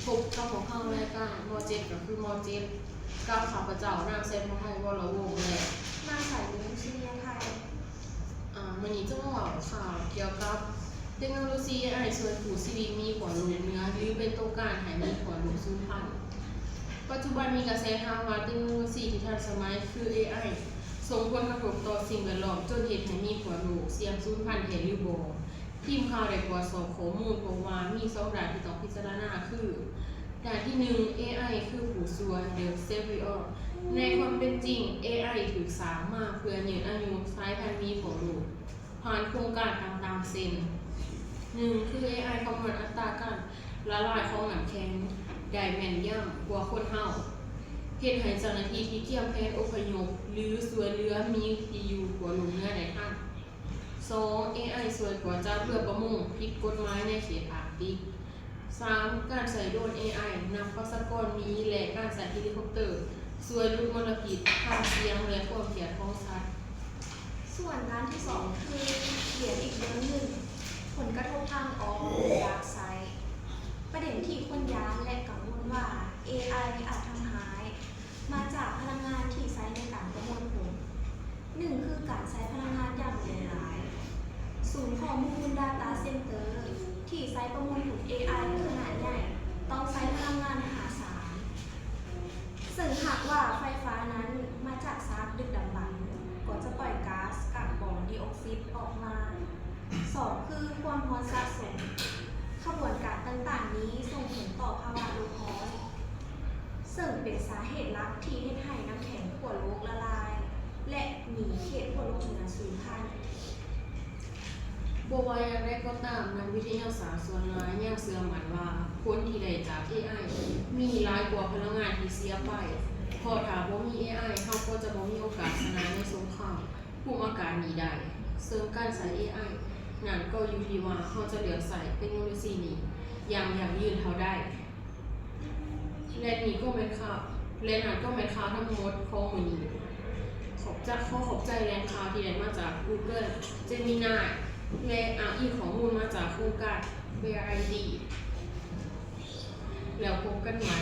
ทุกเจ้าของเข้ารายการมเจ็ดก็คือมเจ็ดกับข้าพเจ้านางเซนพระไทยวรวงศ์และนางสายลุ้งชินีไทยวันนี้จะมาเล่าข่าวเกี่ยวกับเทคโนโลยีAI ช่วยผู้ชีวิตมีผลลงเนื้อหรือเป็นตัวการให้มีผลลงสูญพันธุ์ปัจจุบันมีกระแสทางว่าเทคโนโลยีที่ทันสมัยคือ AI ส่งผลกระทบต่อสิ่งแวดล้อมจนเหตุให้มีผลลงเสี่ยงสูญพันธุ์แท้หรือบ่ทีมข่าวได้ตรวจสอบข้อมูลพบว่ามี2ด้านที่ต้องพิจารณาคือด้านที่ 1 AI คือผู้ช่วย The Savior ในความเป็นจริง AI ถูกสร้างมาเพื่อยืดอายุสายพันธุ์มีผลลงผ่านโครงการตามเส้น 1. คือ AI คำนวณอัตราการละลายของน้ำแข็งได้แม่นยำกว่าคนเฮาเฮ็ดให้เจ้าหน้าที่ที่เตรียมแผนอพยพหรือช่วยเหลือมีที่อยู่กว่าลงเนื้อได้ทัน 2. AI ช่วยกว่าจับเรือประมงผิดกฎหมายในเขตอาร์กติก 3. การใช้โดรน AI นำเข้าสกรมีและการใช้เฮลิคอปเตอร์ช่วยลดมลพิษทางเสียงและความเครียดของสัตว์ส่วนด้านที่2คือเหรียญอีกเรื่องหนึ่งผลกระทบทางอ้อมดาร์กไซด์ประเด็นที่คนย้านและกังวลว่า AI อาจทำหาย มาจากพลังงานที่ใช้ในการประมวลผล 1. คือการใช้พลังงานอย่างหลากหลายศูนย์ข้อมูล Data Center ที่ใช้ประมวลผล AI ขนาดใหญ่ต้องใช้พลังงานมหาศาลซึ่งหากว่าไฟฟ้านั้นมาจากซากดึกดำบรรพ์ก็จะปล่อยก๊าซคาร์บอนไดออกไซด์ออกมา 2. คือความร้อนสะสมขบวนการต่างๆนี้ส่งผลต่อภาวะโลกร้อนซึ่งเป็นสาเหตุหลักที่เฮ็ดให้น้ำแข็งขั้วโลกละลายและหนีเขตขั้วโลกเหนือสูญพันธุ์บ่ว่าอย่างไรก็ตามนักวิทยาศาสตร์ส่วนหลายยังเชื่อมั่นว่าผลที่ได้จาก AI มีหลายกว่าพลังงานที่เสียไปเพราะถ้าบ่มี AI เราก็จะบ่มีโอกาสชนะในสงครามภูมิอากาศนี้ได้ซึ่งการใช้ AI นั่นก็อยู่ที่ว่าเราจะเลือกใช้เทคโนโลยีนี้อย่างยั่งยืนเท่าใดและนี่ก็เป็นข่าวและนั่นก็เป็นข่าวทั้งหมดของมื้อนี้ขอบใจแหล่งข่าวที่ได้มาจาก Google Gemini และอ้างอิงข้อมูลมาจากโครงการ VRID แล้วพบกันใหม่